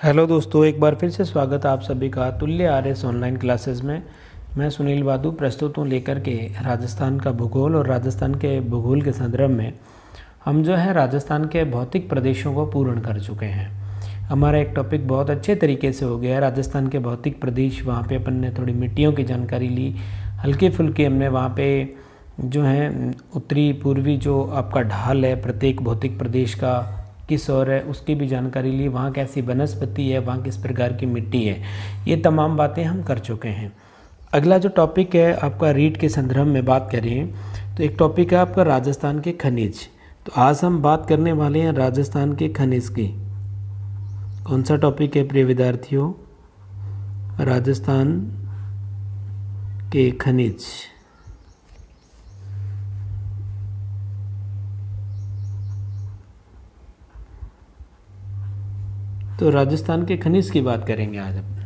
Hello दोस्तों, एक बार फिर से स्वागत है आप सभी का तुल्य आरएस ऑनलाइन क्लासेस में। मैं सुनील बादू प्रस्तुत हूँ लेकर के राजस्थान का भूगोल। और राजस्थान के भूगोल के संदर्भ में हम जो है राजस्थान के भौतिक प्रदेशों को पूर्ण कर चुके हैं। हमारा एक टॉपिक बहुत अच्छे तरीके से हो गया है राजस्थान के भौतिक प्रदेश। वहाँ पे अपन ने थोड़ी मिट्टियों की जानकारी ली, हल्की फुल्की हमने वहाँ पे जो है उत्तरी पूर्वी जो आपका ढाल है प्रत्येक भौतिक प्रदेश का किस ओर है उसकी भी जानकारी ली, वहाँ कैसी वनस्पति है, वहाँ किस प्रकार की मिट्टी है, ये तमाम बातें हम कर चुके हैं। अगला जो टॉपिक है आपका रीड के संदर्भ में बात करें तो एक टॉपिक है आपका राजस्थान के खनिज। तो आज हम बात करने वाले हैं राजस्थान के खनिज की। कौन सा टॉपिक है प्रिय विद्यार्थियों? राजस्थान के खनिज। तो राजस्थान के खनिज की बात करेंगे आज अपन।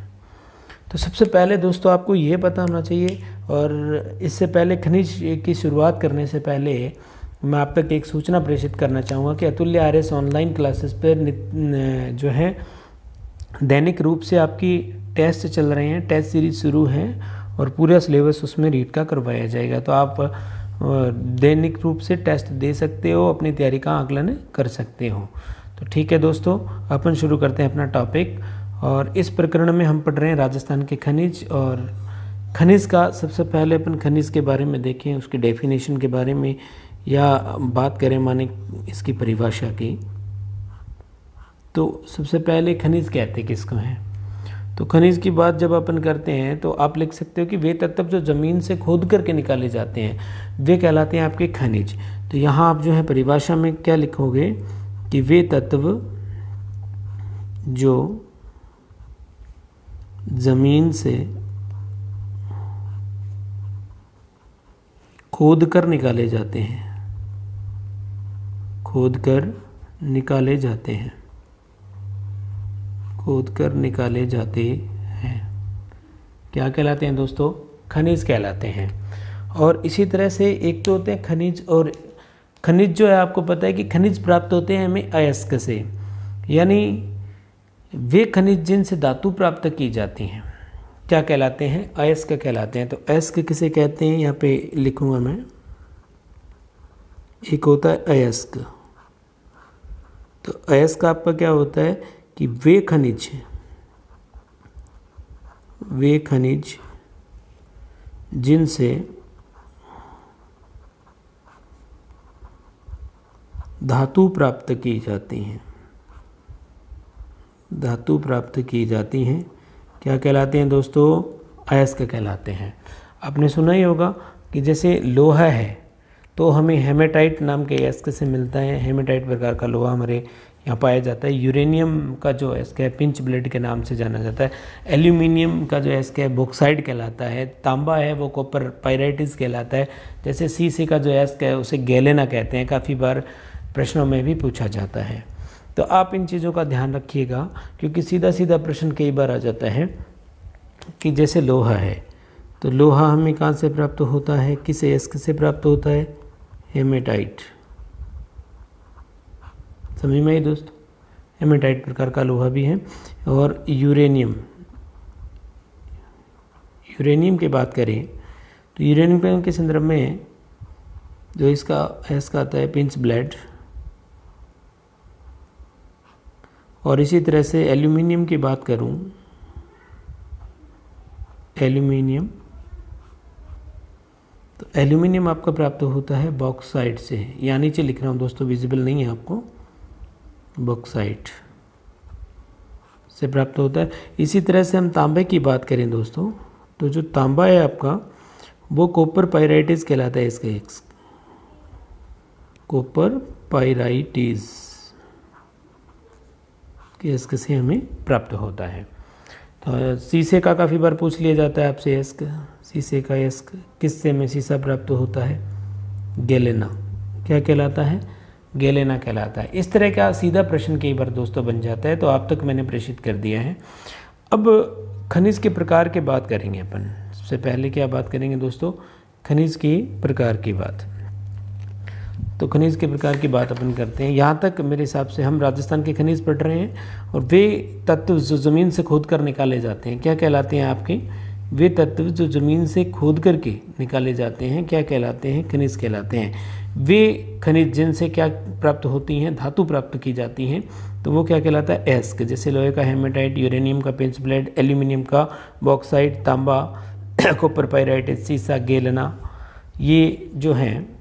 तो सबसे पहले दोस्तों आपको ये पता होना चाहिए, और इससे पहले खनिज की शुरुआत करने से पहले मैं आप तक एक सूचना प्रेषित करना चाहूँगा कि अतुल्य आरएस ऑनलाइन क्लासेस पर जो है दैनिक रूप से आपकी टेस्ट चल रहे हैं, टेस्ट सीरीज शुरू है और पूरा सिलेबस उसमें रीड का करवाया जाएगा। तो आप दैनिक रूप से टेस्ट दे सकते हो, अपनी तैयारी का आकलन कर सकते हो। तो ठीक है दोस्तों, अपन शुरू करते हैं अपना टॉपिक। और इस प्रकरण में हम पढ़ रहे हैं राजस्थान के खनिज। और खनिज का सबसे पहले अपन खनिज के बारे में देखें, उसकी डेफिनेशन के बारे में, या बात करें माने इसकी परिभाषा की। तो सबसे पहले खनिज कहते किसको हैं? तो खनिज की बात जब अपन करते हैं तो आप लिख सकते हो कि वे तत्व जो ज़मीन से खोद करके निकाले जाते हैं वे कहलाते हैं आपके खनिज। तो यहाँ आप जो है परिभाषा में क्या लिखोगे कि वे तत्व जो जमीन से खोद कर निकाले जाते हैं, खोद कर निकाले जाते हैं, खोद कर निकाले जाते हैं, क्या कहलाते हैं दोस्तों? खनिज कहलाते हैं। और इसी तरह से एक तो होते हैं खनिज, और खनिज जो है आपको पता है कि खनिज प्राप्त होते हैं हमें अयस्क से, यानी वे खनिज जिनसे धातु प्राप्त की जाती हैं क्या कहलाते हैं? अयस्क कहलाते हैं। तो अयस्क किसे कहते हैं यहाँ पे लिखूंगा मैं। एक होता है अयस्क। तो अयस्क आपका क्या होता है कि वे खनिज जिनसे धातु प्राप्त की जाती हैं, धातु प्राप्त की जाती हैं, क्या कहलाते हैं दोस्तों? अयस्क कहलाते हैं। आपने सुना ही होगा कि जैसे लोहा है तो हमें हेमेटाइट नाम के अयस्क से मिलता है। हेमेटाइट प्रकार का लोहा हमारे यहाँ पाया जाता है। यूरेनियम का जो अयस्क है पिंच ब्लेड के नाम से जाना जाता है। एल्यूमिनियम का जो अयस्क है बॉक्साइट कहलाता है। तांबा है वो कॉपर पाइराइटिस कहलाता है। जैसे सीसे का जो अयस्क है उसे गैलेना कहते हैं, काफ़ी बार प्रश्नों में भी पूछा जाता है। तो आप इन चीज़ों का ध्यान रखिएगा, क्योंकि सीधा सीधा प्रश्न कई बार आ जाता है कि जैसे लोहा है तो लोहा हमें कहाँ से प्राप्त होता है, किस अयस्क से प्राप्त होता है? हेमेटाइट। समझ में आई दोस्तों? हेमेटाइट प्रकार का लोहा भी है। और यूरेनियम की बात करें तो यूरेनियम के संदर्भ में जो इसका अयस्क आता है पिंच ब्लेड। और इसी तरह से एल्यूमिनियम की बात करूं, एल्यूमिनियम, तो एल्यूमिनियम आपका प्राप्त होता है बॉक्साइट से। यहाँ नीचे लिख रहा हूँ दोस्तों, विजिबल नहीं है आपको। बॉक्साइट से प्राप्त होता है। इसी तरह से हम तांबे की बात करें दोस्तों, तो जो तांबा है आपका वो कॉपर पाइराइटिस कहलाता है। इसका एक कॉपर पाइराइटिस के अयस्क से हमें प्राप्त होता है। तो शीशे का काफ़ी बार पूछ लिया जाता है आपसे अयस्क। शीशे का अयस्क किससे में शीशा प्राप्त होता है? गैलेना। क्या कहलाता है? गैलेना कहलाता है। इस तरह का सीधा प्रश्न कई बार दोस्तों बन जाता है, तो आप तक मैंने प्रेषित कर दिया है। अब खनिज के प्रकार की बात करेंगे अपन। सबसे पहले क्या बात करेंगे दोस्तों? खनिज की प्रकार की बात। तो खनिज के प्रकार की बात अपन करते हैं। यहाँ तक मेरे हिसाब से हम राजस्थान के खनिज पढ़ रहे हैं, और वे तत्व जो ज़मीन से खोद कर निकाले जाते हैं क्या कहलाते हैं आपके? वे तत्व जो ज़मीन से खोद करके निकाले जाते हैं क्या कहलाते हैं? खनिज कहलाते हैं। वे खनिज जिनसे क्या प्राप्त होती हैं? धातु प्राप्त की जाती हैं, तो वो क्या कहलाता है? एस्क। जैसे लोहे का हेमेटाइट, यूरेनियम का पिंच ब्लेड, एल्यूमिनियम का बॉक्साइट, तांबा, कॉपर पाइराइट, सीसा, गेलना, ये जो हैं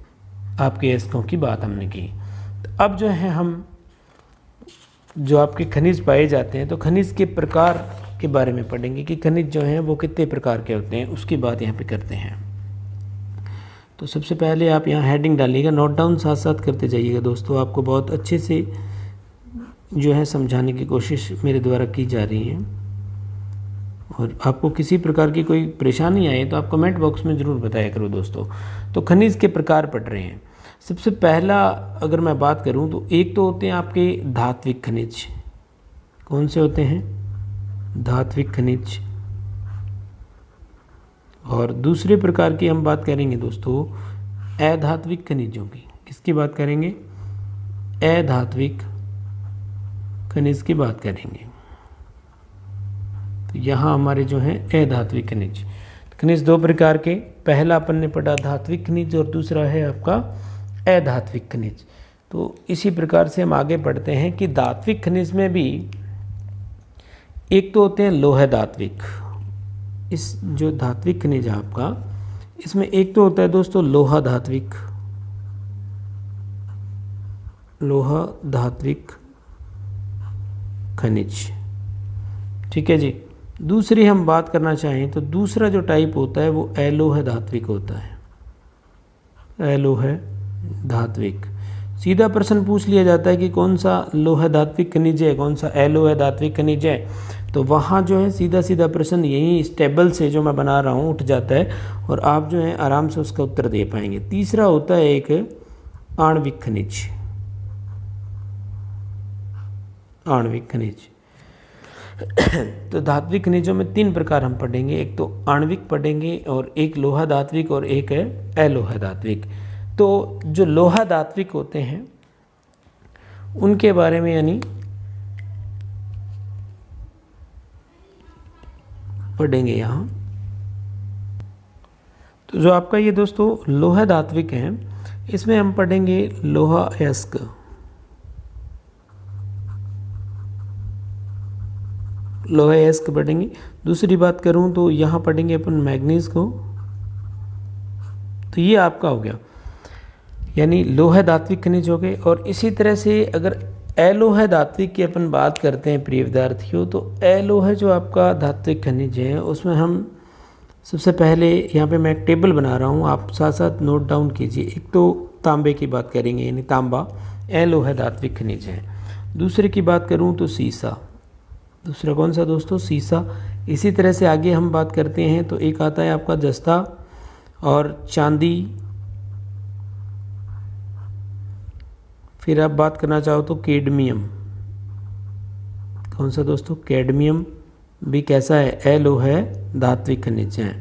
आपके एस्कों की बात हमने की। तो अब जो है हम जो आपके खनिज पाए जाते हैं, तो खनिज के प्रकार के बारे में पढ़ेंगे कि खनिज जो हैं वो कितने प्रकार के होते हैं, उसकी बात यहाँ पे करते हैं। तो सबसे पहले आप यहाँ हेडिंग डालिएगा, नोट डाउन साथ साथ करते जाइएगा दोस्तों। आपको बहुत अच्छे से जो है समझाने की कोशिश मेरे द्वारा की जा रही है, और आपको किसी प्रकार की कोई परेशानी आए तो आप कमेंट बॉक्स में ज़रूर बताया करो दोस्तों। तो खनिज के प्रकार पढ़ रहे हैं। सबसे पहला अगर मैं बात करूं तो एक तो होते हैं आपके धात्विक खनिज। कौन से होते हैं? धात्विक खनिज। और दूसरे प्रकार की हम बात करेंगे दोस्तों अधात्विक खनिजों की। किसकी बात करेंगे? अधात्विक खनिज की बात करेंगे। तो यहाँ हमारे जो हैं अधात्विक खनिज। खनिज दो प्रकार के, पहला अपन ने पढ़ा धात्विक खनिज और दूसरा है आपका अधात्विक खनिज। तो इसी प्रकार से हम आगे बढ़ते हैं कि धात्विक खनिज में भी एक तो होते हैं लोह धात्विक। इस जो धात्विक खनिज है आपका, इसमें एक तो होता है दोस्तों लोहा धात्विक, लोहा धात्विक खनिज, ठीक है जी। दूसरी हम बात करना चाहें तो दूसरा जो टाइप होता है वो अलोह धात्विक होता है। अलोह धात्विक। सीधा प्रश्न पूछ लिया जाता है कि कौन सा लोह धात्विक खनिज है, कौन सा अलोह धात्विक खनिज है, तो वहाँ जो है सीधा सीधा प्रश्न यही इस टेबल से जो मैं बना रहा हूँ उठ जाता है, और आप जो है आराम से उसका उत्तर दे पाएंगे। तीसरा होता है एक आणविक खनिज। आणविक खनिज। तो धात्विक खनिजों में तीन प्रकार हम पढ़ेंगे, एक तो आणविक पढ़ेंगे और एक लोहा धात्विक और एक है अलोह धात्विक। तो जो लोहा धात्विक होते हैं उनके बारे में यानी पढ़ेंगे यहाँ। तो जो आपका ये दोस्तों लोहा धात्विक है, इसमें हम पढ़ेंगे लोहा अयस्क, लोहा अयस्क पढ़ेंगे। दूसरी बात करूं तो यहाँ पढ़ेंगे अपन मैग्नीज को। तो ये आपका हो गया, यानी लोहा धात्विक खनिज हो गए। और इसी तरह से अगर अलोह धात्विक की अपन बात करते हैं प्रिय विद्यार्थियों, तो अलोह जो आपका धात्विक खनिज है उसमें हम सबसे पहले यहाँ पे मैं एक टेबल बना रहा हूँ, आप साथ साथ नोट डाउन कीजिए। एक तो तांबे की बात करेंगे, यानी तांबा अलोह धात्विक खनिज है। दूसरे की बात करूँ तो सीसा। दूसरा कौन सा दोस्तों? सीसा। इसी तरह से आगे हम बात करते हैं तो एक आता है आपका जस्ता और चांदी। फिर आप बात करना चाहो तो कैडमियम। कौन सा दोस्तों? कैडमियम भी कैसा है? अलोह धात्विक खनिज है।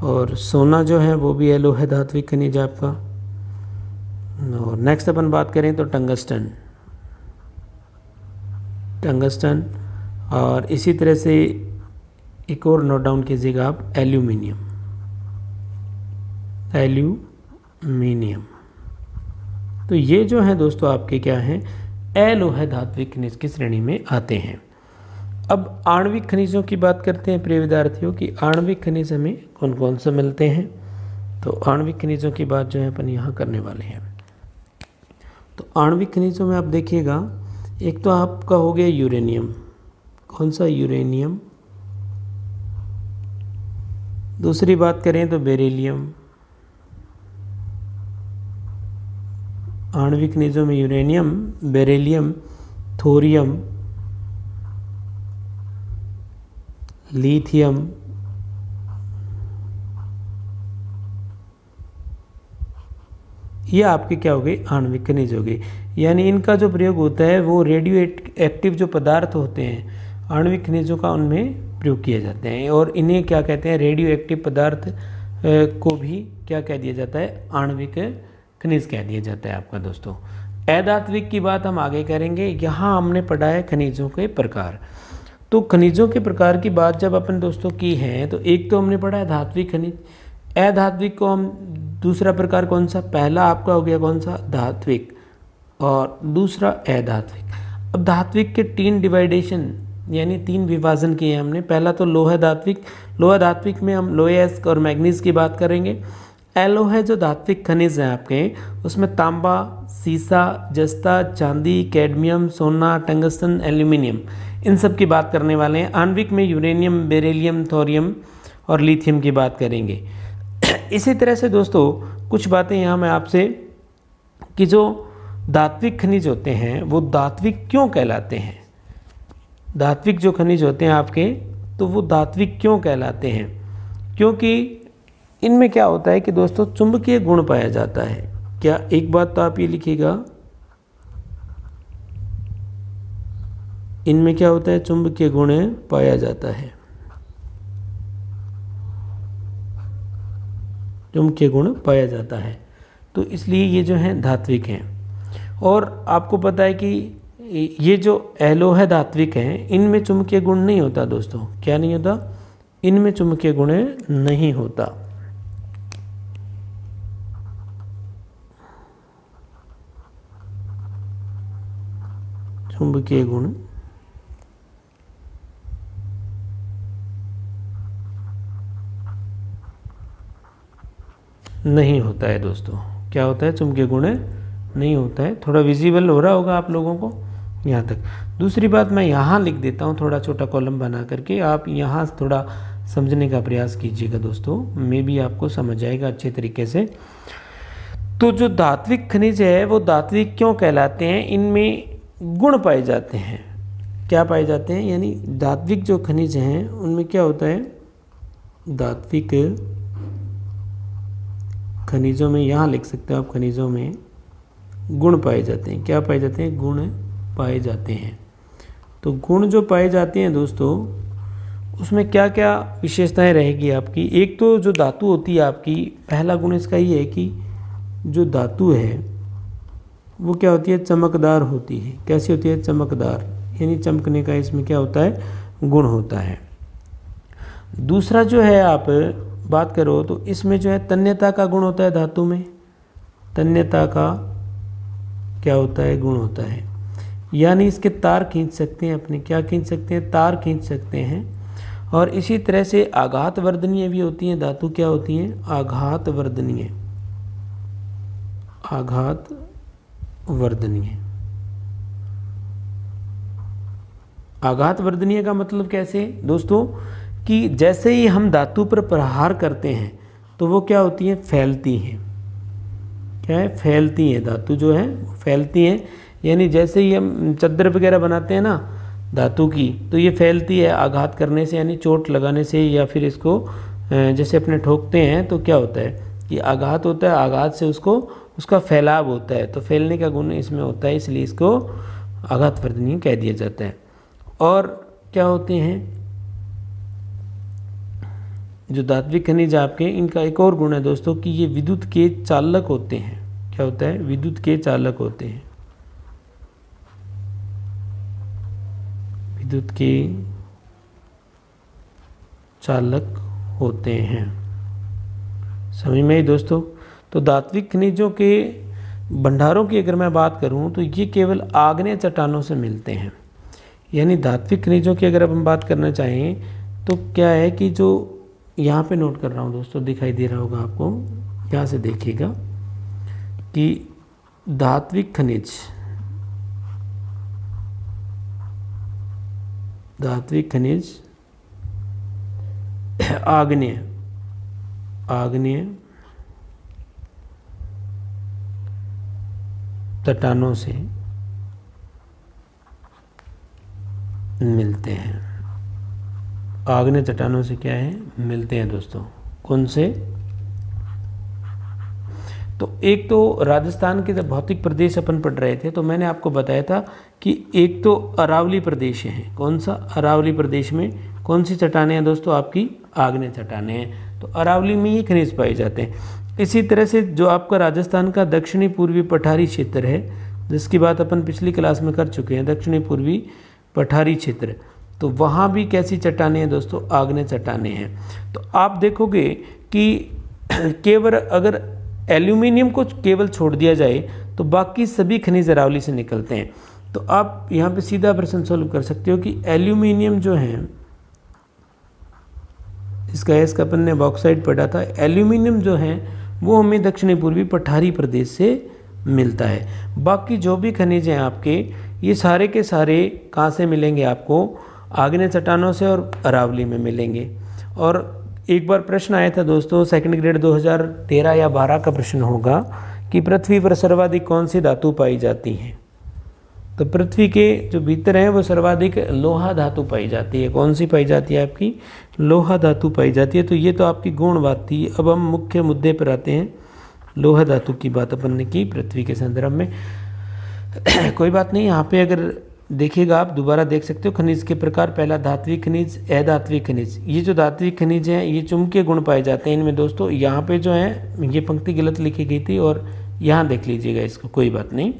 और सोना जो है वो भी अलोह धात्विक खनिज है आपका। और नेक्स्ट अपन बात करें तो टंगस्टन। टंगस्टन। और इसी तरह से एक और नोट डाउन कीजिएगा आप, एल्यूमिनियम। एल्यूमिनियम। तो ये जो है दोस्तों आपके क्या हैं? अलोह धात्विक खनिज की श्रेणी में आते हैं। अब आणविक खनिजों की बात करते हैं प्रिय विद्यार्थियों की आणविक खनिज हमें कौन कौन से मिलते हैं। तो आणविक खनिजों की बात जो है अपन यहाँ करने वाले हैं। तो आणविक खनिजों में आप देखिएगा, एक तो आपका हो गया यूरेनियम। कौन सा? यूरेनियम। दूसरी बात करें तो बेरिलियम। आणविक खनिजों में यूरेनियम, बेरिलियम, थोरियम, लिथियम, ये आपके क्या हो गए? आणविक खनिज हो गए। यानी इनका जो प्रयोग होता है वो रेडियो एक्टिव जो पदार्थ होते हैं आणविक खनिजों का उनमें प्रयोग किया जाता है, और इन्हें क्या कहते हैं? रेडियो एक्टिव पदार्थ को भी क्या कह दिया जाता है? आणविक खनिज कह दिया जाता है आपका दोस्तों। अधात्विक की बात हम आगे करेंगे। यहाँ हमने पढ़ा है खनिजों के प्रकार। तो खनिजों के प्रकार की बात जब अपन दोस्तों की है तो एक तो हमने पढ़ा है धात्विक खनिज। अधात्विक को हम दूसरा प्रकार कौन सा, पहला आपका हो गया कौन सा, धात्विक, और दूसरा अधात्विक। अब धात्विक के 3 डिवाइडेशन यानी 3 विभाजन किए हमने। पहला तो लोह धात्विक। लोह धात्विक में हम लोहेस और मैग्नीज की बात करेंगे। एलोह जो धात्विक खनिज हैं आपके, उसमें तांबा, सीसा, जस्ता, चांदी, कैडमियम, सोना, टंगस्टन, एल्यूमिनियम, इन सब की बात करने वाले हैं। आणविक में यूरेनियम, बेरिलियम, थोरियम और लिथियम की बात करेंगे। इसी तरह से दोस्तों कुछ बातें यहाँ मैं आपसे कि जो धात्विक खनिज होते हैं वो धात्विक क्यों कहलाते हैं। धात्विक जो खनिज होते हैं आपके तो वो धात्विक क्यों कहलाते हैं, क्योंकि इनमें क्या होता है कि दोस्तों चुंबकीय गुण पाया जाता है। क्या, एक बात तो आप ये लिखिएगा, इनमें क्या होता है, चुंबकीय गुण पाया जाता है। चुंबकीय गुण पाया जाता है, तो इसलिए ये जो हैं धात्विक हैं। और आपको पता है कि ये जो एलोह धात्विक हैं इनमें चुंबकीय गुण नहीं होता दोस्तों। क्या नहीं होता, इनमें चुंबकीय गुण नहीं होता। चुंबकीय गुण नहीं होता है दोस्तों। क्या होता है, चुंबकीय गुण नहीं होता है। थोड़ा विजिबल हो रहा होगा आप लोगों को यहाँ तक। दूसरी बात मैं यहाँ लिख देता हूँ थोड़ा छोटा कॉलम बना करके, आप यहाँ थोड़ा समझने का प्रयास कीजिएगा दोस्तों, मे भी आपको समझ आएगा अच्छे तरीके से। तो जो धात्विक खनिज है वो धात्विक क्यों कहलाते हैं, इनमें गुण पाए जाते हैं। क्या पाए जाते हैं, यानी धात्विक जो खनिज हैं उनमें क्या होता है, धात्विक खनिजों में, यहाँ लिख सकते हो आप, खनिजों में गुण पाए जाते हैं। क्या पाए जाते हैं, गुण पाए जाते हैं। तो गुण जो पाए जाते हैं दोस्तों उसमें क्या क्या विशेषताएं रहेगी आपकी। एक तो जो धातु होती है आपकी, पहला गुण इसका ये है कि जो धातु है वो क्या होती है, चमकदार होती है। कैसी होती है, चमकदार, यानी चमकने का इसमें क्या होता है, गुण होता है। दूसरा जो है आप बात करो तो इसमें जो है तन्यता का गुण होता है। धातु में तन्यता का क्या होता है, गुण होता है, यानी इसके तार खींच सकते हैं अपने। क्या खींच सकते हैं, तार खींच सकते हैं। और इसी तरह से आघात वर्धनीय भी होती हैं धातु। क्या होती हैं, आघात वर्धनीय। आघात वर्धनीय। आघात वर्धनीय का मतलब कैसे दोस्तों, कि जैसे ही हम धातु पर प्रहार करते हैं तो वो क्या होती है, फैलती हैं। क्या है, फैलती हैं। धातु जो है फैलती हैं, यानी जैसे ही हम चादर वगैरह बनाते हैं ना धातु की, तो ये फैलती है आघात करने से, यानी चोट लगाने से, या फिर इसको जैसे अपने ठोकते हैं तो क्या होता है कि आघात होता है, आघात से उसका फैलाव होता है, तो फैलने का गुण इसमें होता है, इसलिए इसको आघात वर्धनीय कह दिया जाता है। और क्या होते हैं जो धात्विक खनिज आपके, इनका एक और गुण है दोस्तों कि ये विद्युत के चालक होते हैं। क्या होता है, विद्युत के चालक होते हैं। विद्युत के चालक होते हैं। समझ में आई दोस्तों। तो धात्विक खनिजों के भंडारों की अगर मैं बात करूं तो ये केवल आग्नेय चट्टानों से मिलते हैं। यानी धात्विक खनिजों की अगर अब हम बात करना चाहें तो क्या है कि जो यहाँ पे नोट कर रहा हूँ दोस्तों, दिखाई दे रहा होगा आपको, यहाँ से देखिएगा कि धात्विक खनिज, धात्विक खनिज आग्नेय चट्टानों से मिलते हैं। आग्नेय चट्टानों से क्या है, मिलते हैं दोस्तों। कौन से, तो एक तो राजस्थान के जब भौतिक प्रदेश अपन पढ़ रहे थे तो मैंने आपको बताया था कि एक तो अरावली प्रदेश है। कौन सा, अरावली प्रदेश में कौन सी चट्टानें हैं दोस्तों, आपकी आग्नेय चट्टानें हैं। तो अरावली में ही खनिज पाए जाते हैं। इसी तरह से जो आपका राजस्थान का दक्षिणी पूर्वी पठारी क्षेत्र है, जिसकी बात अपन पिछली क्लास में कर चुके हैं, दक्षिणी पूर्वी पठारी क्षेत्र, तो वहाँ भी कैसी चट्टानें हैं दोस्तों, आग्नेय चट्टानें हैं। तो आप देखोगे कि केवल अगर एल्यूमिनियम को केवल छोड़ दिया जाए तो बाकी सभी खनिज अरावली से निकलते हैं। तो आप यहाँ पे सीधा प्रश्न सोल्व कर सकते हो कि एल्यूमिनियम जो है, इसका अपन ने बॉक्साइट पढ़ा था, एल्यूमिनियम जो है वो हमें दक्षिणी पूर्वी पठारी प्रदेश से मिलता है। बाकी जो भी खनिज हैं आपके, ये सारे के सारे कहाँ से मिलेंगे आपको, आग्नेय चट्टानों से और अरावली में मिलेंगे। और एक बार प्रश्न आया था दोस्तों, सेकंड ग्रेड 2013 या 12 का प्रश्न होगा कि पृथ्वी पर सर्वाधिक कौन सी धातु पाई जाती हैं। तो पृथ्वी के जो भीतर है वो सर्वाधिक लोहा धातु पाई जाती है। कौन सी पाई जाती है आपकी, लोहा धातु पाई जाती है। तो ये तो आपकी गौण बात थी। अब हम मुख्य मुद्दे पर आते हैं। लोहा धातु की बात अपन ने की पृथ्वी के संदर्भ में। कोई बात नहीं, यहाँ पे अगर देखिएगा आप दोबारा देख सकते हो खनिज के प्रकार। पहला धात्विक खनिज, अधात्विक खनिज। ये जो धात्विक खनिज हैं ये चुंबकीय गुण पाए जाते हैं इनमें दोस्तों। यहाँ पे जो है ये पंक्ति गलत लिखी गई थी और यहाँ देख लीजिएगा इसको, कोई बात नहीं,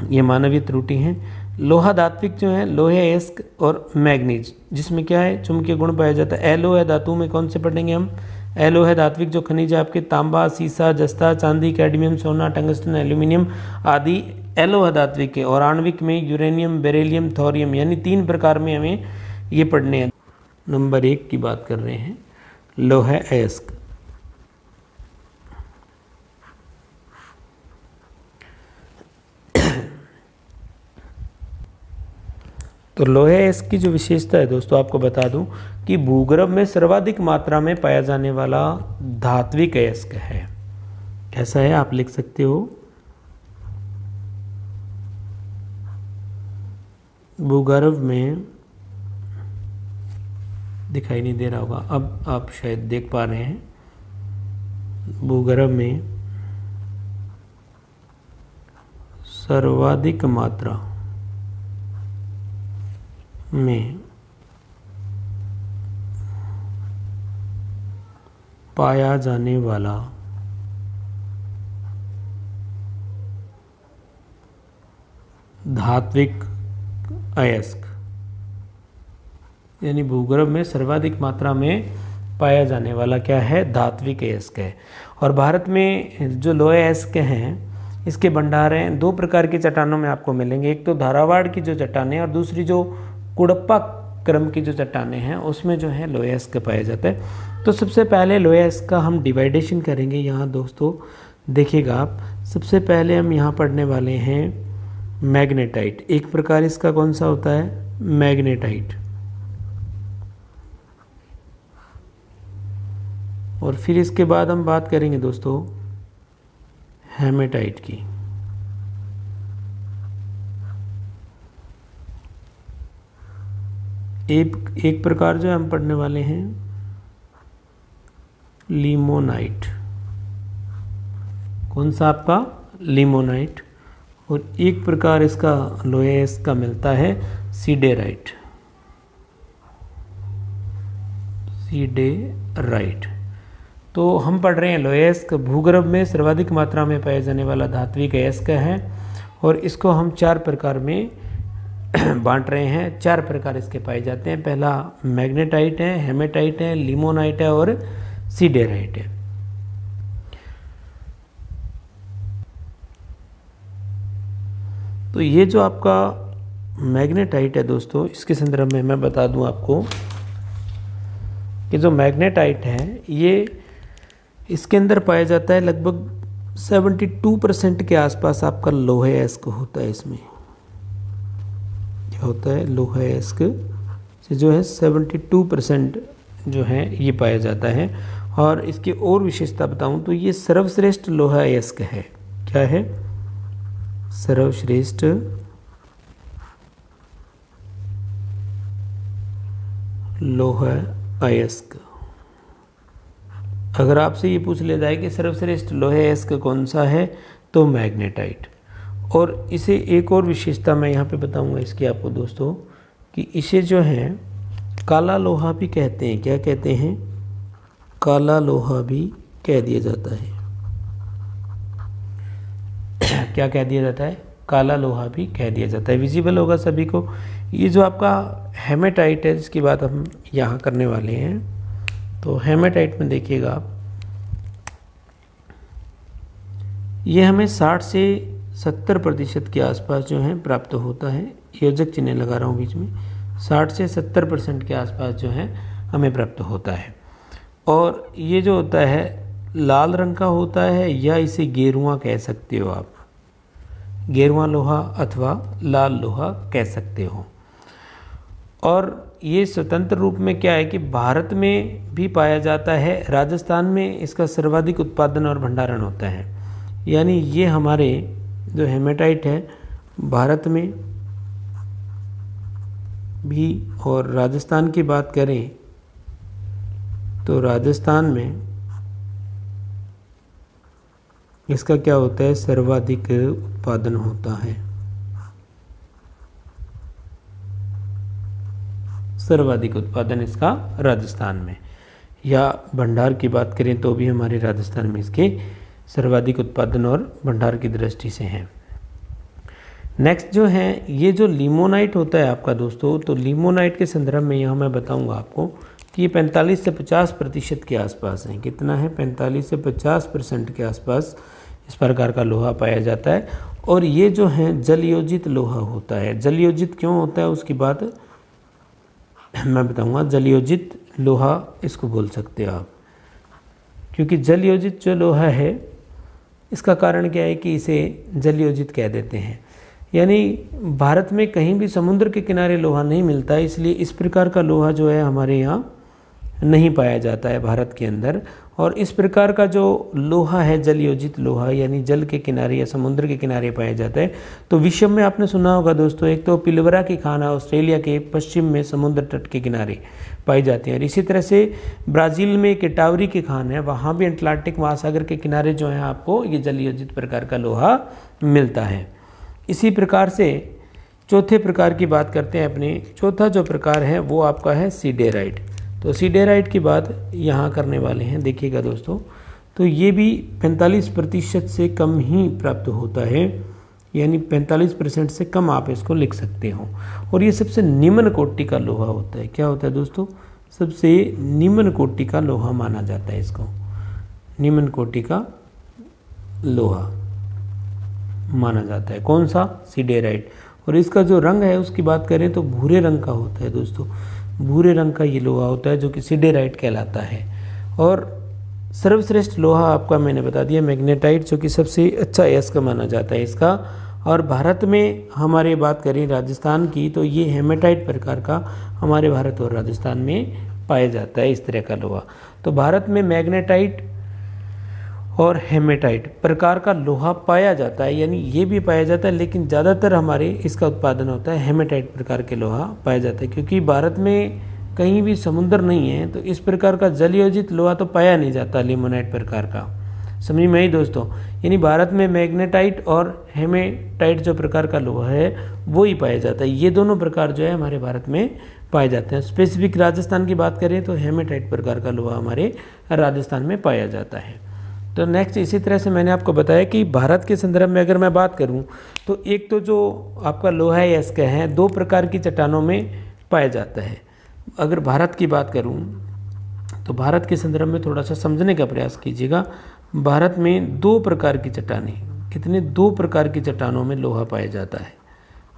ये मानवीय त्रुटि है। लोहा धात्विक जो है लोहे, अयस्क और मैग्नीज, जिसमें क्या है चुंबकीय गुण पाया जाता है। अलोह धातु में कौन से पढ़ेंगे हम, अलोह धात्विक जो खनिज है आपके तांबा, सीसा, जस्ता, चांदी, कैडमियम, सोना, टंगस्टन, एल्यूमिनियम आदि एलोह धात्विक है। और आणविक में यूरेनियम, बेरिलियम, थोरियम, यानी 3 प्रकार में हमें ये पढ़ने हैं। नंबर 1 की बात कर रहे हैं, लोहे अयस्क। तो लोहे अयस्क की जो विशेषता है दोस्तों आपको बता दूं कि भूगर्भ में सर्वाधिक मात्रा में पाया जाने वाला धात्विक अयस्क है। कैसा है आप लिख सकते हो, भूगर्भ में, दिखाई नहीं दे रहा होगा, अब आप शायद देख पा रहे हैं, भूगर्भ में सर्वाधिक मात्रा में पाया जाने वाला धात्विक अयस्क, यानी भूगर्भ में सर्वाधिक मात्रा में पाया जाने वाला क्या है, धात्विक अयस्क है। और भारत में जो लोहे अयस्क हैं इसके भंडार हैं 2 प्रकार की चट्टानों में आपको मिलेंगे। एक तो धारावाड़ की जो चट्टानें और दूसरी जो कुड़प्पा क्रम की जो चट्टानें हैं उसमें जो है लोहे अयस्क पाया जाता है। तो सबसे पहले लोहे अयस्क का हम डिवाइडेशन करेंगे। यहाँ दोस्तों देखिएगा आप, सबसे पहले हम यहाँ पढ़ने वाले हैं मैग्नेटाइट। एक प्रकार इसका कौन सा होता है, मैग्नेटाइट। और फिर इसके बाद हम बात करेंगे दोस्तों हेमेटाइट की। एक प्रकार जो हम पढ़ने वाले हैं लिमोनाइट। कौन सा आपका, लिमोनाइट। और एक प्रकार इसका लोहे अयस्क का मिलता है सीडेराइट, सीडेराइट। तो हम पढ़ रहे हैं लोहे अयस्क भूगर्भ में सर्वाधिक मात्रा में पाए जाने वाला धात्विक अयस्क है। और इसको हम 4 प्रकार में बांट रहे हैं। 4 प्रकार इसके पाए जाते हैं। पहला मैग्नेटाइट है, हेमेटाइट है, लिमोनाइट है और सीडेराइट है। तो ये जो आपका मैग्नेटाइट है दोस्तों, इसके संदर्भ में मैं बता दूं आपको कि जो मैग्नेटाइट है ये, इसके अंदर पाया जाता है लगभग 72% के आसपास आपका लोहे अयस्क होता है। इसमें क्या होता है, लोहे अयस्क से जो है 72% जो है ये पाया जाता है। और इसकी और विशेषता बताऊं तो ये सर्वश्रेष्ठ लोहा अयस्क है। क्या है, सर्वश्रेष्ठ लोहा अयस्क। अगर आपसे ये पूछ लिया जाए कि सर्वश्रेष्ठ लोहे अयस्क कौन सा है, तो मैग्नेटाइट। और इसे एक और विशेषता मैं यहाँ पे बताऊँगा इसकी आपको दोस्तों, कि इसे जो है काला लोहा भी कहते हैं। क्या कहते हैं, काला लोहा भी कह दिया जाता है। क्या कह दिया जाता है? काला लोहा भी कह दिया जाता है। विजिबल होगा सभी को। ये जो आपका हेमेटाइट है जिसकी बात हम यहाँ करने वाले हैं, तो हेमेटाइट में देखिएगा आप, ये हमें 60 से 70% के आसपास जो है प्राप्त होता है। योजक चिन्ह लगा रहा हूँ बीच में। 60 से 70% के आसपास जो है हमें प्राप्त होता है। और ये जो होता है लाल रंग का होता है, या इसे गेरुआ कह सकते हो आप, गेरुआ लोहा अथवा लाल लोहा कह सकते हो। और ये स्वतंत्र रूप में क्या है कि भारत में भी पाया जाता है। राजस्थान में इसका सर्वाधिक उत्पादन और भंडारण होता है। यानी ये हमारे जो हेमेटाइट है भारत में भी, और राजस्थान की बात करें तो राजस्थान में इसका क्या होता है? सर्वाधिक उत्पादन होता है। सर्वाधिक उत्पादन इसका राजस्थान में, या भंडार की बात करें तो भी हमारे राजस्थान में इसके सर्वाधिक उत्पादन और भंडार की दृष्टि से हैं। नेक्स्ट जो है ये जो लिमोनाइट होता है आपका दोस्तों, तो लिमोनाइट के संदर्भ में यहाँ मैं बताऊंगा आपको कि ये 45 से 50% के आसपास है। कितना है? 45 से 50% के आसपास इस प्रकार का लोहा पाया जाता है। और ये जो है जलयोजित लोहा होता है। जलयोजित क्यों होता है उसकी बात मैं बताऊंगा। जलयोजित लोहा इसको बोल सकते हो आप, क्योंकि जलयोजित जो लोहा है इसका कारण क्या है कि इसे जलयोजित कह देते हैं। यानी भारत में कहीं भी समुद्र के किनारे लोहा नहीं मिलता है, इसलिए इस प्रकार का लोहा जो है हमारे यहाँ नहीं पाया जाता है भारत के अंदर। और इस प्रकार का जो लोहा है जलयोजित लोहा, यानी जल के किनारे या समुद्र के किनारे पाया जाता है। तो विश्व में आपने सुना होगा दोस्तों, एक तो पिलवरा की खान है ऑस्ट्रेलिया के पश्चिम में समुद्र तट के किनारे पाई जाती है। और इसी तरह से ब्राज़ील में केटावरी की खान है, वहाँ भी अटलांटिक महासागर के किनारे जो है आपको ये जलयोजित प्रकार का लोहा मिलता है। इसी प्रकार से चौथे प्रकार की बात करते हैं अपने। चौथा जो प्रकार है वो आपका है सीडेराइट। तो सीडेराइट की बात यहाँ करने वाले हैं। देखिएगा दोस्तों, तो ये भी 45% से कम ही प्राप्त होता है, यानी 45% से कम आप इसको लिख सकते हो। और ये सबसे निम्न कोटि का लोहा होता है। क्या होता है दोस्तों? सबसे निम्न कोटि का लोहा माना जाता है इसको। निम्न कोटि का लोहा माना जाता है। कौन सा? सीडेराइट। और इसका जो रंग है उसकी बात करें तो भूरे रंग का होता है दोस्तों। भूरे रंग का ये लोहा होता है जो कि सीडेराइट कहलाता है। और सर्वश्रेष्ठ लोहा आपका मैंने बता दिया मैग्नेटाइट, जो कि सबसे अच्छा अयस्क माना जाता है इसका। और भारत में हमारे बात करें राजस्थान की, तो ये हेमेटाइट प्रकार का हमारे भारत और राजस्थान में पाया जाता है इस तरह का लोहा। तो भारत में मैग्नेटाइट और हेमेटाइट प्रकार का लोहा पाया जाता है, यानी ये भी पाया जाता है, लेकिन ज़्यादातर हमारे इसका उत्पादन होता है हेमेटाइट प्रकार के लोहा पाया जाता है। क्योंकि भारत में कहीं भी समुद्र नहीं है, तो इस प्रकार का जलयोजित लोहा तो पाया नहीं जाता लिमोनाइट प्रकार का। समझ में आई दोस्तों? यानी भारत में मैग्नेटाइट और हेमेटाइट जो प्रकार का लोहा है वो ही पाया जाता है। ये दोनों प्रकार जो है हमारे भारत में पाए जाते हैं। स्पेसिफिक राजस्थान की बात करें तो हेमेटाइट प्रकार का लोहा हमारे राजस्थान में पाया जाता है। तो नेक्स्ट इसी तरह से मैंने आपको बताया कि भारत के संदर्भ में अगर मैं बात करूं तो एक तो जो आपका लोहा है इसका है 2 प्रकार की चट्टानों में पाया जाता है। अगर भारत की बात करूं तो भारत के संदर्भ में थोड़ा सा समझने का प्रयास कीजिएगा। भारत में 2 प्रकार की चट्टानें, कितने 2 प्रकार की चट्टानों में लोहा पाया जाता है।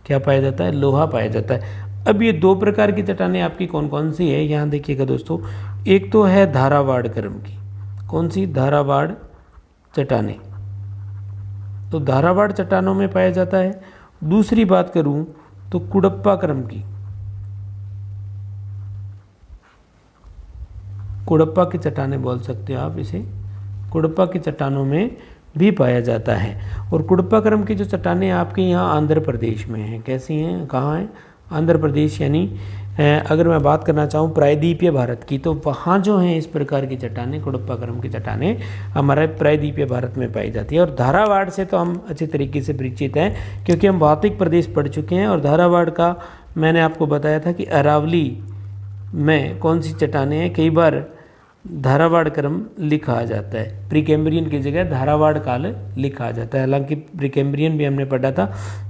क्या पाया जाता है? लोहा पाया जाता है। अब ये 2 प्रकार की चट्टानें आपकी कौन कौन सी है यहाँ देखिएगा दोस्तों। एक तो है धारावाड़ क्रम की। कौन सी? धारावाड़ चट्टानें। तो धारावाड़ चट्टानों में पाया जाता है। दूसरी बात करूं तो कुडप्पा क्रम की। कुडप्पा की चट्टानें बोल सकते हो आप इसे। कुडप्पा की चट्टानों में भी पाया जाता है। और कुडप्पा क्रम की जो चट्टानें आपके यहाँ आंध्र प्रदेश में हैं। कैसी हैं? कहाँ हैं? आंध्र प्रदेश। यानी अगर मैं बात करना चाहूँ प्रायद्वीपीय भारत की, तो वहाँ जो हैं इस प्रकार की चट्टानें, कुडप्पा क्रम की चट्टानें हमारे प्रायद्वीपीय भारत में पाई जाती है। और धारावाड़ से तो हम अच्छे तरीके से परिचित हैं क्योंकि हम भौतिक प्रदेश पढ़ चुके हैं। और धारावाड़ का मैंने आपको बताया था कि अरावली में कौन सी चट्टानें हैं। कई बार धारावाड़ क्रम लिखा जाता है। प्रीकैम्ब्रियन की जगह धारावाड़ काल लिखा जाता है। हालांकि प्रीकैम्ब्रियन भी हमने पढ़ा था,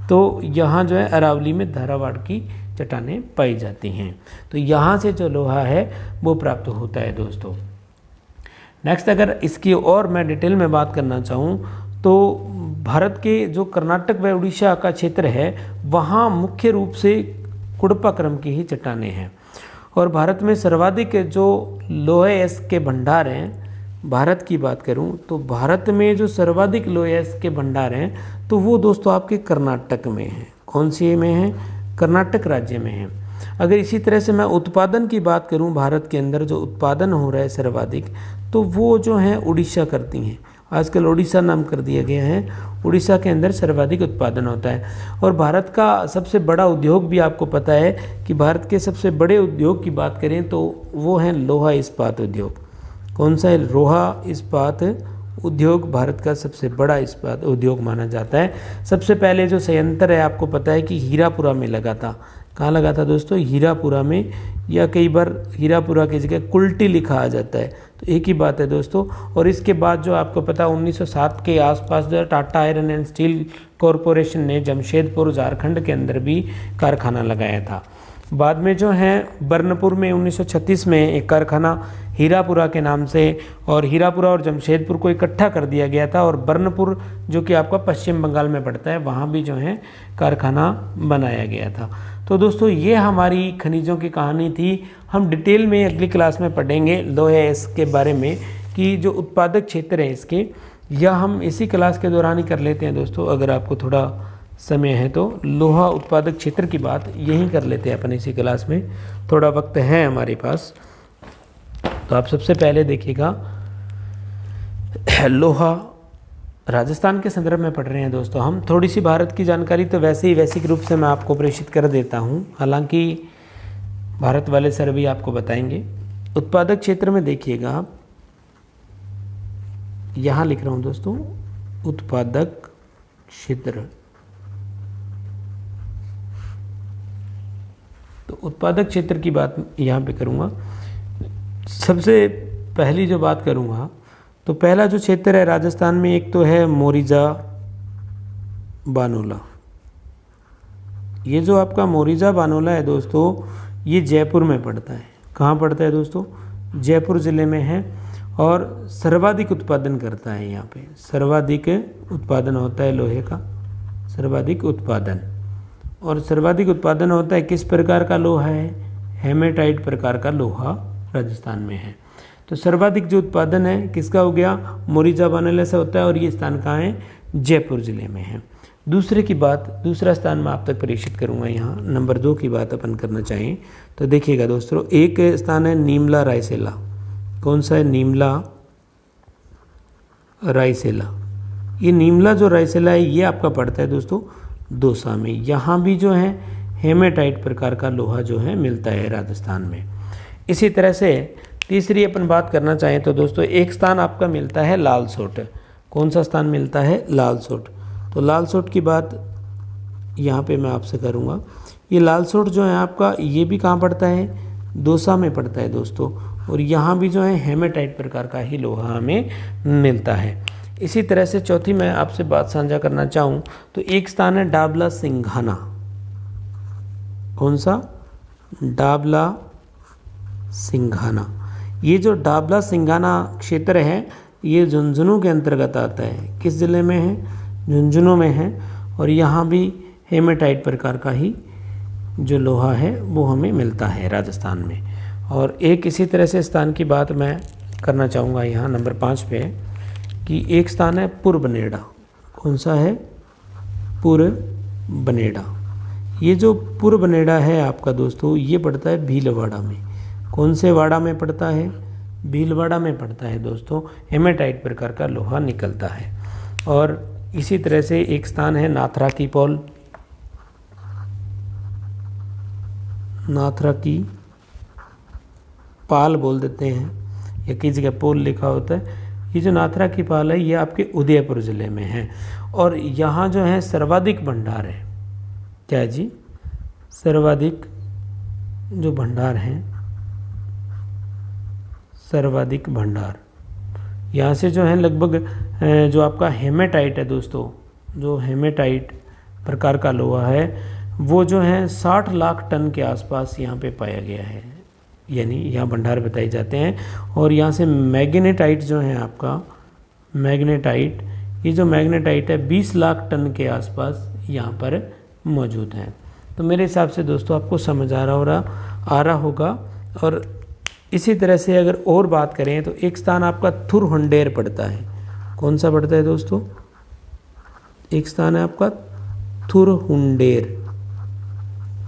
तो यहाँ जो है अरावली में धारावाड़ की चट्टानें पाई जाती हैं। तो यहाँ से जो लोहा है वो प्राप्त होता है दोस्तों। नेक्स्ट अगर इसकी और मैं डिटेल में बात करना चाहूँ तो भारत के जो कर्नाटक व उड़ीसा का क्षेत्र है वहाँ मुख्य रूप से कुडपा क्रम की ही चट्टानें हैं। और भारत में सर्वाधिक जो लोहे के भंडार हैं, भारत की बात करूं तो भारत में जो सर्वाधिक लोहे के भंडार हैं तो वो दोस्तों आपके कर्नाटक में हैं। कौन सी में हैं? कर्नाटक राज्य में हैं। अगर इसी तरह से मैं उत्पादन की बात करूं, भारत के अंदर जो उत्पादन हो रहा है सर्वाधिक, तो वो जो है उड़ीसा करती हैं। आजकल उड़ीसा नाम कर दिया गया है। उड़ीसा के अंदर सर्वाधिक उत्पादन होता है। और भारत का सबसे बड़ा उद्योग भी आपको पता है कि भारत के सबसे बड़े उद्योग की बात करें तो वो है लोहा इस्पात उद्योग। कौन सा है? लोहा इस्पात उद्योग भारत का सबसे बड़ा इस्पात उद्योग माना जाता है। सबसे पहले जो संयंत्र है आपको पता है कि हीरापुरा में लगा था। कहाँ लगा था दोस्तों? हीरापुरा में, या कई बार हीरापुरा की जगह कुल्टी लिखा आ जाता है, तो एक ही बात है दोस्तों। और इसके बाद जो आपको पता 1907 के आसपास जो Tata iron and steel corporation ने जमशेदपुर झारखंड के अंदर भी कारखाना लगाया था। बाद में जो है बर्नपुर में 1936 में एक कारखाना हीरापुरा के नाम से, और हीरापुरा और जमशेदपुर को इकट्ठा कर दिया गया था। और बर्नपुर जो कि आपका पश्चिम बंगाल में पड़ता है, वहाँ भी जो है कारखाना बनाया गया था। तो दोस्तों ये हमारी खनिजों की कहानी थी। हम डिटेल में अगली क्लास में पढ़ेंगे लोहे के बारे में कि जो उत्पादक क्षेत्र है इसके, या हम इसी क्लास के दौरान ही कर लेते हैं दोस्तों, अगर आपको थोड़ा समय है तो लोहा उत्पादक क्षेत्र की बात यहीं कर लेते हैं अपन इसी क्लास में। थोड़ा वक्त है हमारे पास, तो आप सबसे पहले देखिएगा लोहा राजस्थान के संदर्भ में पढ़ रहे हैं दोस्तों हम। थोड़ी सी भारत की जानकारी तो वैसे ही वैसिक रूप से मैं आपको प्रेषित कर देता हूँ, हालांकि भारत वाले सर भी आपको बताएंगे। उत्पादक क्षेत्र में देखिएगा आप, यहाँ लिख रहा हूँ दोस्तों उत्पादक क्षेत्र। तो उत्पादक क्षेत्र की बात यहाँ पे करूँगा। सबसे पहली जो बात करूँगा तो पहला जो क्षेत्र है राजस्थान में, एक तो है मोरिजा बानोला। ये जो आपका मोरिजा बानोला है दोस्तों, ये जयपुर में पड़ता है। कहाँ पड़ता है दोस्तों? जयपुर ज़िले में है। और सर्वाधिक उत्पादन करता है यहाँ पे, सर्वाधिक उत्पादन होता है लोहे का, सर्वाधिक उत्पादन। और सर्वाधिक उत्पादन होता है किस प्रकार का लोहा है? हेमेटाइट प्रकार का लोहा राजस्थान में है। तो सर्वाधिक जो उत्पादन है किसका हो गया? मोरिजा बानोला से होता है। और ये स्थान कहाँ है? जयपुर ज़िले में है। दूसरे की बात, दूसरा स्थान मैं आप तक प्रेषित करूँगा। यहाँ नंबर 2 की बात अपन करना चाहें तो देखिएगा दोस्तों, एक स्थान है नीमला रायसेला। कौन सा है? नीमला रायसेला। ये नीमला जो रायसेला है ये आपका पड़ता है दोस्तों दौसा में। यहाँ भी जो है हेमेटाइट प्रकार का लोहा जो है मिलता है राजस्थान में। इसी तरह से तीसरी अपन बात करना चाहें तो दोस्तों एक स्थान आपका मिलता है लालसोट। कौन सा स्थान मिलता है? लालसोट। तो लालसोट की बात यहाँ पे मैं आपसे करूँगा। ये लालसोट जो है आपका, ये भी कहाँ पड़ता है? दौसा में पड़ता है दोस्तों। और यहाँ भी जो है हेमेटाइट प्रकार का ही लोहा हमें मिलता है। इसी तरह से चौथी मैं आपसे बात साझा करना चाहूँ तो एक स्थान है डाबला सिंघाना। कौन सा? डाबला सिंघाना। ये जो डाबला सिंघाना क्षेत्र है ये झुंझुनू के अंतर्गत आता है। किस ज़िले में है? झुंझुनू में है। और यहाँ भी हेमेटाइट प्रकार का ही जो लोहा है वो हमें मिलता है राजस्थान में। और एक इसी तरह से स्थान की बात मैं करना चाहूँगा यहाँ नंबर 5 पे, कि एक स्थान है पुरबनेड़ा। कौन सा है? पुरबनेड़ा। ये जो पुरबनेड़ा है आपका दोस्तों, ये पड़ता है भीलवाड़ा में। कौन से वाड़ा में पड़ता है? भीलवाड़ा में पड़ता है दोस्तों। हेमेटाइट प्रकार का लोहा निकलता है। और इसी तरह से एक स्थान है नाथरा की पौल। नाथरा की पाल बोल देते हैं, या कई जगह पोल लिखा होता है। ये जो नाथरा की पाल है ये आपके उदयपुर ज़िले में है। और यहाँ जो है सर्वाधिक भंडार है। क्या है जी? सर्वाधिक जो भंडार हैं, सर्वाधिक भंडार। यहाँ से जो है लगभग जो आपका हेमेटाइट है दोस्तों, जो हेमेटाइट प्रकार का लोहा है वो जो है 60 लाख टन के आसपास यहाँ पे पाया गया है, यानी यहाँ भंडार बताए जाते हैं। और यहाँ से मैग्नेटाइट जो है आपका, मैग्नेटाइट, ये जो मैग्नेटाइट है 20 लाख टन के आसपास यहाँ पर मौजूद है। तो मेरे हिसाब से दोस्तों आपको समझ आ रहा होगा। और इसी तरह से अगर और बात करें तो एक स्थान आपका थुरहुंडेर पड़ता है। कौन सा पड़ता है दोस्तों? एक स्थान है आपका थुरहुंडेर।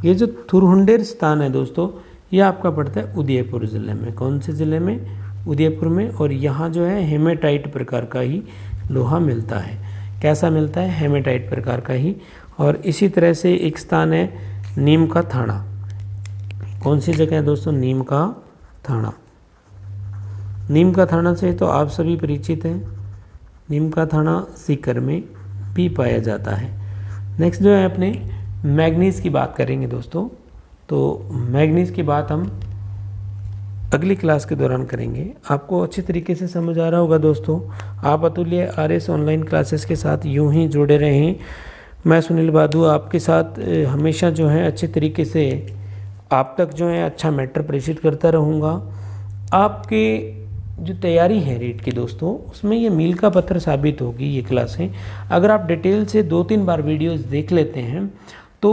ये जो थुरहुंडेर स्थान है दोस्तों, ये आपका पड़ता है उदयपुर ज़िले में। कौन से ज़िले में? उदयपुर में। और यहाँ जो है हेमेटाइट प्रकार का ही लोहा मिलता है। कैसा मिलता है? हेमेटाइट प्रकार का ही। और इसी तरह से एक स्थान है नीम का थाना। कौन सी जगह है दोस्तों? नीम का थाना। नीम का थाना से तो आप सभी परिचित हैं। नीम का थाना सीकर में भी पाया जाता है। नेक्स्ट जो है अपने मैग्नीज़ की बात करेंगे दोस्तों। तो मैग्नीज़ की बात हम अगली क्लास के दौरान करेंगे। आपको अच्छी तरीके से समझ आ रहा होगा दोस्तों। आप अतुल्य RS ऑनलाइन क्लासेस के साथ यूं ही जुड़े रहें। मैं सुनील बादू आपके साथ हमेशा जो है अच्छे तरीके से आप तक जो है अच्छा मैटर प्रेषित करता रहूँगा। आपके जो तैयारी है रीट की दोस्तों, उसमें ये मील का पत्थर साबित होगी ये क्लासें। अगर आप डिटेल से 2-3 बार वीडियोस देख लेते हैं तो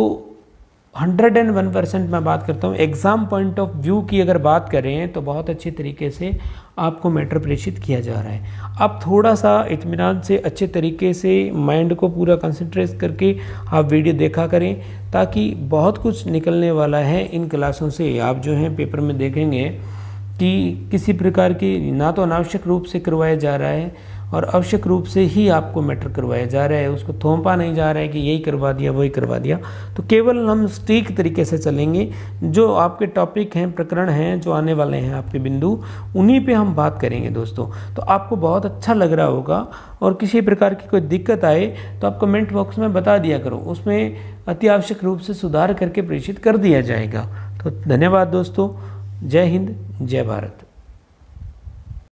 101% मैं बात करता हूँ। एग्ज़ाम पॉइंट ऑफ व्यू की अगर बात करें तो बहुत अच्छी तरीके से आपको मैटर प्रेषित किया जा रहा है। आप थोड़ा सा इत्मीनान से अच्छे तरीके से माइंड को पूरा कंसंट्रेट करके आप वीडियो देखा करें, ताकि बहुत कुछ निकलने वाला है इन क्लासों से। आप जो है पेपर में देखेंगे कि किसी प्रकार की ना तो अनावश्यक रूप से करवाया जा रहा है और आवश्यक रूप से ही आपको मैटर करवाया जा रहा है। उसको थोपा नहीं जा रहा है कि यही करवा दिया वही करवा दिया। तो केवल हम स्ट्रिक्ट तरीके से चलेंगे। जो आपके टॉपिक हैं, प्रकरण हैं, जो आने वाले हैं आपके बिंदु, उन्हीं पे हम बात करेंगे दोस्तों। तो आपको बहुत अच्छा लग रहा होगा। और किसी प्रकार की कोई दिक्कत आए तो आप कमेंट बॉक्स में बता दिया करो, उसमें अति आवश्यक रूप से सुधार करके प्रेषित कर दिया जाएगा। तो धन्यवाद दोस्तों। जय हिंद, जय भारत।